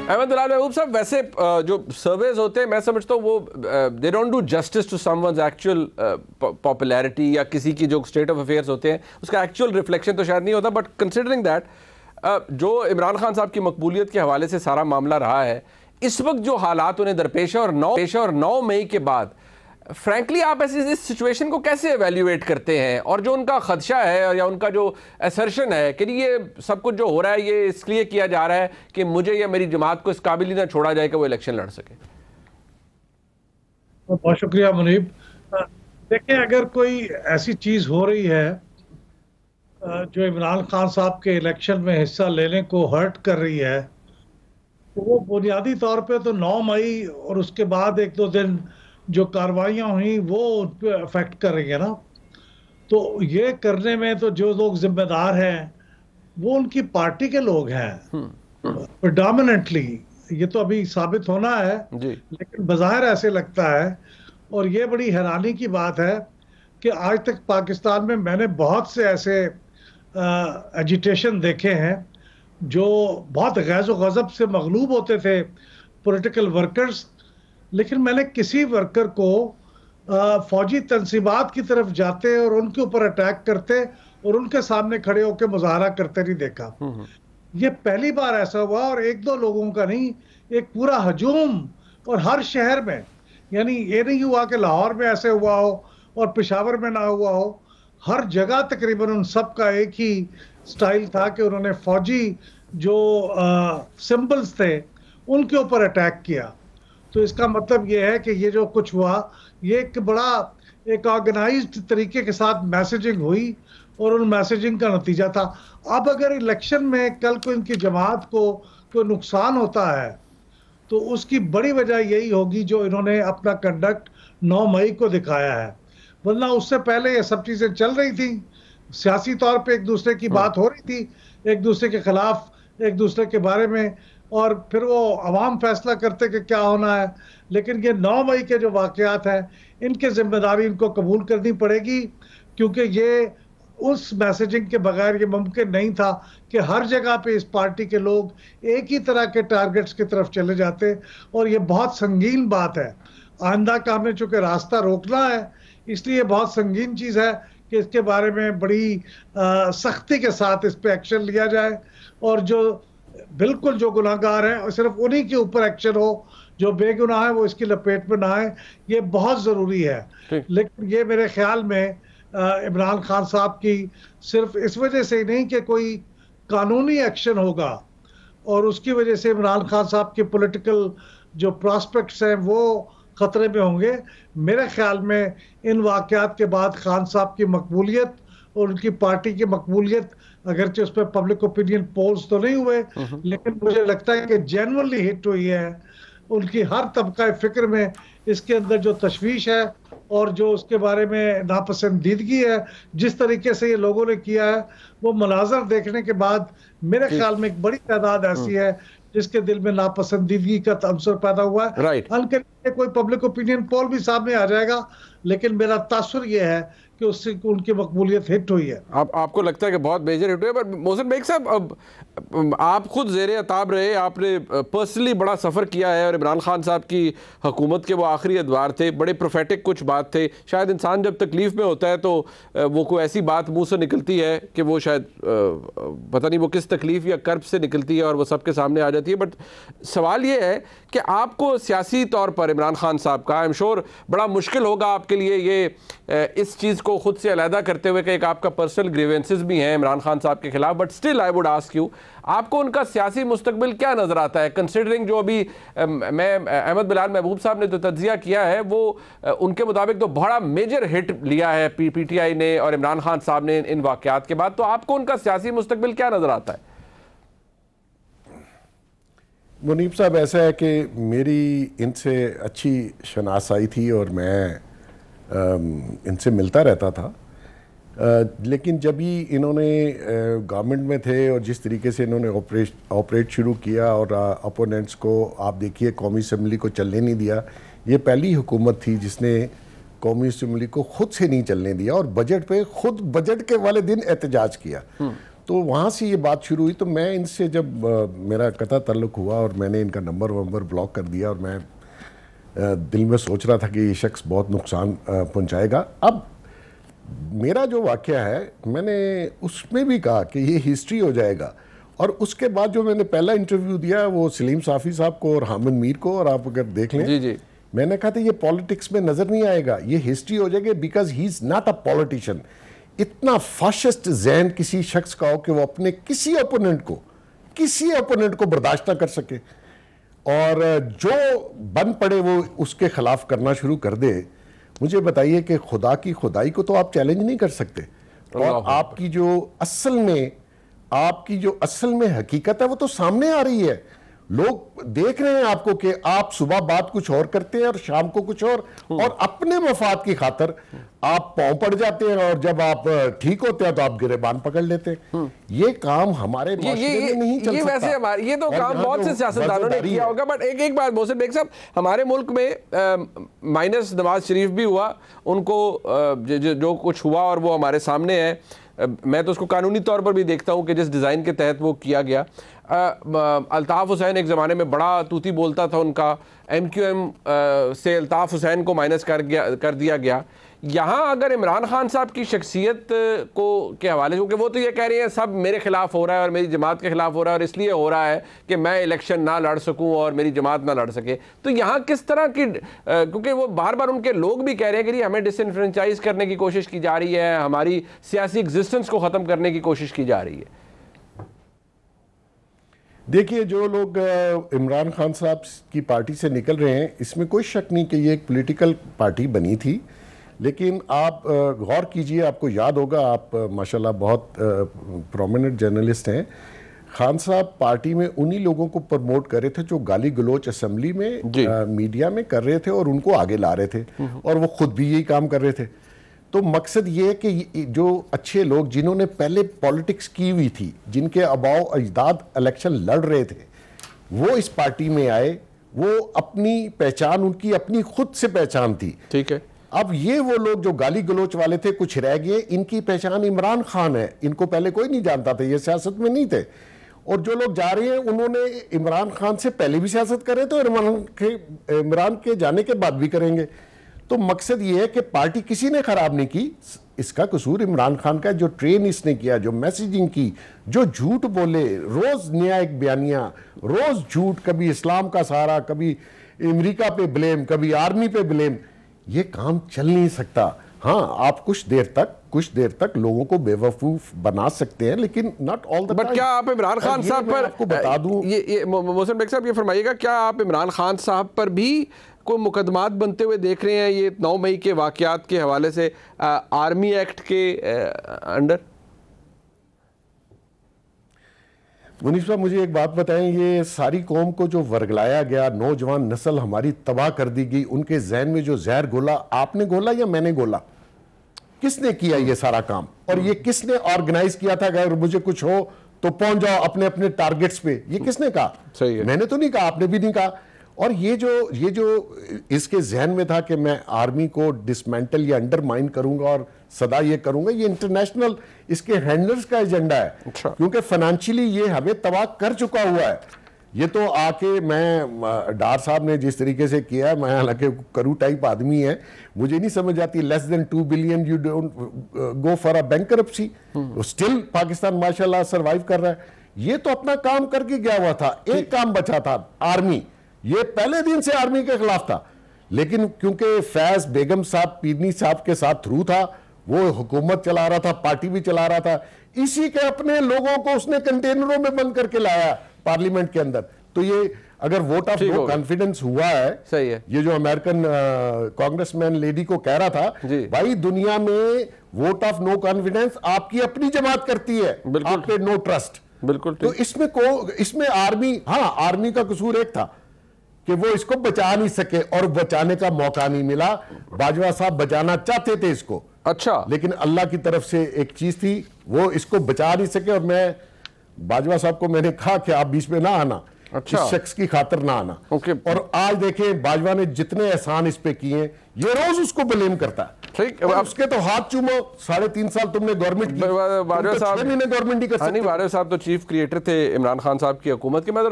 احمد بلال محبوب صاحب، ویسے جو سرویز ہوتے ہیں میں سمجھتا ہوں وہ they don't do justice to some ones actual popularity یا کسی کی جو اسٹیٹ آف افیئرس ہوتے ہیں اس کا ایکچوئل ریفلیکشن تو شاید نہیں ہوتا. بٹ کنسیڈرنگ دیٹ جو عمران خان صاحب کی مقبولیت کے حوالے سے سارا معاملہ رہا ہے اس وقت جو حالات انہیں درپیش ہے اور 9 مئی کے بعد فرینکلی آپ ایسی اس سچویشن کو کیسے ایویلیویٹ کرتے ہیں؟ اور جو ان کا خدشہ ہے یا ان کا جو اسرشن ہے کہ یہ سب کچھ جو ہو رہا ہے یہ اس لیے کیا جا رہا ہے کہ مجھے یا میری جماعت کو اس قابل ہی نہ چھوڑا جائے کہ وہ الیکشن لڑ سکے. بہت شکریہ منیب. دیکھیں، اگر کوئی ایسی چیز ہو رہی ہے جو عمران خان صاحب کے الیکشن میں حصہ لینے کو ہرٹ کر رہی ہے تو وہ بنیادی طور پہ تو 9 مئی اور اس کے بعد 1-2 دن جو کاروائیاں ہوئیں وہ ان پہ افیکٹ کر رہی ہیں نا. تو یہ کرنے میں تو جو لوگ ذمہ دار ہیں وہ ان کی پارٹی کے لوگ ہیں پریڈامننٹلی. یہ تو ابھی ثابت ہونا ہے لیکن بظاہر ایسے لگتا ہے. اور یہ بڑی حیرانی کی بات ہے کہ آج تک پاکستان میں نے بہت سے ایسے ایجیٹیشن دیکھے ہیں جو بہت غیظ و غضب سے مغلوب ہوتے تھے پولیٹیکل ورکرز، لیکن میں نے کسی ورکر کو فوجی تنصیبات کی طرف جاتے اور ان کے اوپر اٹیک کرتے اور ان کے سامنے کھڑے ہو کے مظاہرہ کرتے نہیں دیکھا. یہ پہلی بار ایسا ہوا، اور 1-2 لوگوں کا نہیں، ایک پورا ہجوم. اور ہر شہر میں، یعنی یہ نہیں ہوا کہ لاہور میں ایسے ہوا ہو اور پشاور میں نہ ہوا ہو، ہر جگہ تقریباً ان سب کا ایک ہی سٹائل تھا کہ انہوں نے فوجی جو سمبلز تھے ان کے اوپر اٹیک کیا. تو اس کا مطلب یہ ہے کہ یہ جو کچھ ہوا یہ ایک آرگنائزڈ طریقے کے ساتھ میسیجنگ ہوئی اور ان میسیجنگ کا نتیجہ تھا. اب اگر الیکشن میں کل کو ان کی جماعت کو کوئی نقصان ہوتا ہے تو اس کی بڑی وجہ یہی ہوگی جو انہوں نے اپنا کنڈکٹ 9 مئی کو دکھایا ہے. ورنہ اس سے پہلے یہ سب چیزیں چل رہی تھیں، سیاسی طور پہ ایک دوسرے کی بات ہو رہی تھی، ایک دوسرے کے خلاف، ایک دوسرے کے بارے میں، اور پھر وہ عوام فیصلہ کرتے کہ کیا ہونا ہے. لیکن یہ 9 مئی کے جو واقعات ہیں ان کے ذمہ داری ان کو قبول کرنی پڑے گی، کیونکہ یہ اس میسیجنگ کے بغیر یہ ممکن نہیں تھا کہ ہر جگہ پہ اس پارٹی کے لوگ ایک ہی طرح کے ٹارگٹس کی طرف چلے جاتے. اور یہ بہت سنگین بات ہے. آئندہ کا ہمیں چونکہ راستہ روکنا ہے اس لیے بہت سنگین چیز ہے کہ اس کے بارے میں بڑی سختی کے ساتھ اس پہ ایکشن لیا جائے، اور جو بالکل جو گناہ گار ہیں صرف انہی کے اوپر ایکشن ہو، جو بے گناہ ہے وہ اس کی لپیٹ میں نہ آئے. یہ بہت ضروری ہے. لیکن یہ میرے خیال میں عمران خان صاحب کی صرف اس وجہ سے ہی نہیں کہ کوئی قانونی ایکشن ہوگا اور اس کی وجہ سے عمران خان صاحب کے پولیٹیکل جو پراسپیکٹس ہیں وہ خطرے میں ہوں گے. میرے خیال میں ان واقعات کے بعد خان صاحب کی مقبولیت اور ان کی پارٹی کی مقبولیت، اگرچہ اس پہ پبلک اوپینین پولز تو نہیں ہوئے لیکن مجھے لگتا ہے کہ جینوئنلی ہٹ ہوئی ہے. ان کی ہر طبقہ فکر میں اس کے اندر جو تشویش ہے اور جو اس کے بارے میں ناپسندیدگی ہے، جس طریقے سے یہ لوگوں نے کیا ہے، وہ مناظر دیکھنے کے بعد میرے خیال میں ایک بڑی تعداد ایسی ہے جس کے دل میں ناپسندیدگی کا عنصر پیدا ہوا ہے. کوئی پبلک اوپینین پول بھی سامنے آ جائے گا، لیکن میرا تاثر یہ ہے کہ اس سے ان کی مقبولیت ہٹ ہوئی ہے. آپ کو لگتا ہے کہ بہت میجر ہٹ ہوئی ہے؟ پر محسن بیگ صاحب، اب آپ خود زیر عتاب رہے، آپ نے پرسنلی بڑا سفر کیا ہے، اور عمران خان صاحب کی حکومت کے وہ آخری ادوار تھے، بڑے پروفیٹک کچھ بات تھے. شاید انسان جب تکلیف میں ہوتا ہے تو وہ کوئی ایسی بات منہ سے نکلتی ہے کہ وہ شاید پتہ نہیں وہ کس تکلیف یا کرب سے نکلتی ہے اور وہ سب کے سامنے آ جاتی ہے. بٹ سوال یہ ہے کہ آپ کو سیاسی طور پر عمران خان صاحب کا ایم شور بڑا مشکل ہوگا آپ کے لیے یہ اس چیز کو خود سے علیحدہ کرتے ہوئے کہ ایک آپ کا پرسنل گریوینسز بھی ہیں عمران خان صاحب کے خلاف. But still I would ask you, آپ کو ان کا سیاسی مستقبل کیا نظر آتا ہے کنسیڈرنگ جو ابھی میں احمد بلال محبوب صاحب نے جو تجزیہ کیا ہے وہ ان کے مطابق تو بڑا میجر ہٹ لیا ہے پی ٹی آئی نے اور عمران خان صاحب نے ان واقعات کے بعد. تو آپ کو ان کا سیاسی مستقبل کیا نظر آتا ہے؟ منیب صاحب، ایسا ہے کہ میری ان سے اچھی شناسائی تھی اور میں ان سے ملتا رہتا تھا، لیکن جب ہی انہوں نے گورنمنٹ میں تھے اور جس طریقے سے انہوں نے آپریٹ شروع کیا اور اپوننٹس کو آپ دیکھیے قومی اسمبلی کو چلنے نہیں دیا. یہ پہلی حکومت تھی جس نے قومی اسمبلی کو خود سے نہیں چلنے دیا اور بجٹ پہ خود بجٹ کے والے دن احتجاج کیا. تو وہاں سے یہ بات شروع ہوئی. تو میں ان سے جب میرا قطع تعلق ہوا اور میں نے ان کا نمبر بلاک کر دیا, اور میں دل میں سوچ رہا تھا کہ یہ شخص بہت نقصان پہنچائے گا. اب میرا جو واقعہ ہے میں نے اس میں بھی کہا کہ یہ ہسٹری ہو جائے گا, اور اس کے بعد جو میں نے پہلا انٹرویو دیا وہ سلیم صافی صاحب کو اور حامد میر کو, اور آپ اگر دیکھ لیں جی میں نے کہا تھا یہ پالیٹکس میں نظر نہیں آئے گا, یہ ہسٹری ہو جائے گی, because he is not a politician. اتنا فاشسٹ ذہن کسی شخص کا ہو کہ وہ اپنے کسی اپوننٹ کو برداشت نہ کر سکے, اور جو بن پڑے وہ اس کے خلاف کرنا شروع کر دے. مجھے بتائیے کہ خدا کی خدائی کو تو آپ چیلنج نہیں کر سکتے, اور آپ کی جو اصل میں حقیقت ہے وہ تو سامنے آ رہی ہے. لوگ دیکھ رہے ہیں آپ کو کہ آپ صبح بات کچھ اور کرتے ہیں اور شام کو کچھ اور اپنے مفاد کی خاطر آپ پاؤں پڑ جاتے ہیں, اور جب آپ ٹھیک ہوتے ہیں تو آپ گریبان پکڑ لیتے ہیں. یہ کام ہمارے معاشرے میں نہیں چل سکتا. ویسے یہ تو کام بہت سے سیاستدانوں نے کیا ہوگا, بٹ ایک بات محسن بیگ صاحب, ہمارے ملک میں مائنس نواز شریف بھی ہوا, ان کو جو کچھ ہوا اور وہ ہمارے سامنے ہے. میں تو اس کو قانونی طور پر بھی دیکھتا ہوں کہ جس ڈیزائن کے تحت وہ کیا گیا. الطاف حسین ایک زمانے میں بڑا توتی بولتا تھا ان کا, ایم کیو ایم سے الطاف حسین کو مائنس کر دیا گیا. یہاں اگر عمران خان صاحب کی شخصیت کے حوالے سے, کیونکہ وہ تو یہ کہہ رہے ہیں سب میرے خلاف ہو رہا ہے اور میری جماعت کے خلاف ہو رہا ہے, اور اس لیے ہو رہا ہے کہ میں الیکشن نہ لڑ سکوں اور میری جماعت نہ لڑ سکے, تو یہاں کس طرح کی, کیونکہ وہ بار بار ان کے لوگ بھی کہہ رہے ہیں کہ ہمیں ڈس انفرینچائز کرنے کی کوشش کی جا رہی ہے, ہماری سیاسی ایگزسٹنس کو ختم کرنے کی کوشش کی جا رہی ہے. دیکھیے, جو لوگ عمران خان صاحب کی پارٹی سے نکل رہے ہیں اس میں کوئی شک نہیں کہ یہ ایک پولیٹیکل پارٹی بنی تھی, لیکن آپ غور کیجئے, آپ کو یاد ہوگا, آپ ماشاءاللہ بہت پرومیننٹ جرنلسٹ ہیں, خان صاحب پارٹی میں انہی لوگوں کو پروموٹ کر رہے تھے جو گالی گلوچ اسمبلی میں میڈیا میں کر رہے تھے اور ان کو آگے لا رہے تھے, اور وہ خود بھی یہی کام کر رہے تھے. تو مقصد یہ ہے کہ جو اچھے لوگ جنہوں نے پہلے پالیٹکس کی ہوئی تھی, جن کے آباؤ اجداد الیکشن لڑ رہے تھے, وہ اس پارٹی میں آئے. وہ اپنی پہچان ان کی اپنی خود سے پہچان تھی. ٹھیک ہے. اب یہ وہ لوگ جو گالی گلوچ والے تھے کچھ رہ گئے, ان کی پہچان عمران خان ہے. ان کو پہلے کوئی نہیں جانتا تھا, یہ سیاست میں نہیں تھے. اور جو لوگ جا رہے ہیں انہوں نے عمران خان سے پہلے بھی سیاست کرے تھے اور عمران کے جانے کے بعد بھی کریں گے. تو مقصد یہ ہے کہ پارٹی کسی نے خراب نہیں کی, اس کا قصور عمران خان کا, جو ٹرین اس نے کیا, جو میسیجنگ کی, جو جھوٹ بولے, روز نیا ایک بیانیہ, روز جھوٹ, کبھی اسلام کا سہارا, کبھی امریکہ پہ بلیم, کبھی آرمی پہ بلیم. یہ کام چل نہیں سکتا. ہاں, آپ کچھ دیر تک لوگوں کو بے وقوف بنا سکتے ہیں, لیکن not all the time. But کیا آپ عمران خان صاحب پر, آپ کو بتا دوں, محسن بیگ صاحب یہ فرمائیے گا, کیا آپ عمران خان صاحب پر بھی کوئی مقدمات بنتے ہوئے دیکھ رہے ہیں یہ 9 مئی کے واقعات کے حوالے سے آرمی ایکٹ کے انڈر؟ منیف صاحب مجھے ایک بات بتائیں, یہ ساری قوم کو جو ورگلایا گیا, نوجوان نسل ہماری تباہ کر دی گئی, ان کے ذہن میں جو زہر گھولا, آپ نے گھولا یا میں نے گھولا؟ کس نے کیا یہ سارا کام, اور یہ کس نے آرگنائز کیا تھا کہ اگر مجھے کچھ ہو تو پہنچ جاؤ اپنے اپنے ٹارگٹس پہ؟ یہ کس نے کہا؟ صحیح ہے. میں نے تو نہیں کہا, آپ نے بھی نہیں کہا. اور یہ جو اس کے ذہن میں تھا کہ میں آرمی کو ڈسمینٹل یا انڈرمائن کروں گا اور صدا یہ کروں گا, یہ انٹرنیشنل اس کے ہینڈلرز کا ایجنڈا ہے, کیونکہ فنانشلی یہ ہمیں تباہ کر چکا ہوا ہے. یہ تو آ کے میں ڈار صاحب نے جس طریقے سے کیا ہے, میں حالانکہ کرو ٹائپ آدمی ہے, مجھے نہیں سمجھ آتی, لیس دین 2 billion you don't go for a bankruptcy, still Pakistan ماشاءاللہ سروائیو کر رہا ہے. یہ تو اپنا کام کر کے گیا ہوا تھا, ایک کام بچا تھا, آرمی. یہ پہلے دن سے آرمی کے خلاف تھا, لیکن کیونکہ فیض بیگم صاحب پیدنی صاحب کے ساتھ تھرو تھا, وہ حکومت چلا رہا تھا, پارٹی بھی چلا رہا تھا, اسی کے اپنے لوگوں کو اس نے کنٹینروں میں بند کر کے لایا پارلیمنٹ کے اندر. تو یہ اگر ووٹ آف نو کانفیڈنس ہوا ہے, صحیح ہے, یہ جو امریکن کانگریس مین لیڈی کو کہہ رہا تھا, بھائی دنیا میں ووٹ آف نو کانفیڈنس آپ کی اپنی جماعت کرتی ہے, آپ پہ نو ٹرسٹ. بالکل. تو اس میں آرمی, ہاں آرمی کا قصور ایک تھا کہ وہ اس کو بچا نہیں سکے اور بچانے کا موقع نہیں ملا. باجوہ صاحب بچانا چاہتے تھے اس کو, اچھا, لیکن اللہ کی طرف سے ایک چیز تھی, وہ اس کو بچا نہیں سکے. اور میں باجوہ صاحب کو میں نے کہا کہ آپ بیچ میں نہ آنا, اس شخص کی خاطر نہ آنا. اور آج دیکھیں باجوہ نے جتنے احسان اس پہ کیے ہیں یہ روز اس کو بلیم کرتا ہے. اس کے تو ہاتھ چومو 3.5 سال تم نے گورنمنٹ کی, 6 مہینے گورنمنٹ ہی کر سکتے. باجوہ صاحب تو چیف کریٹر تھے عمران خان صاحب کی حکومت کے. میں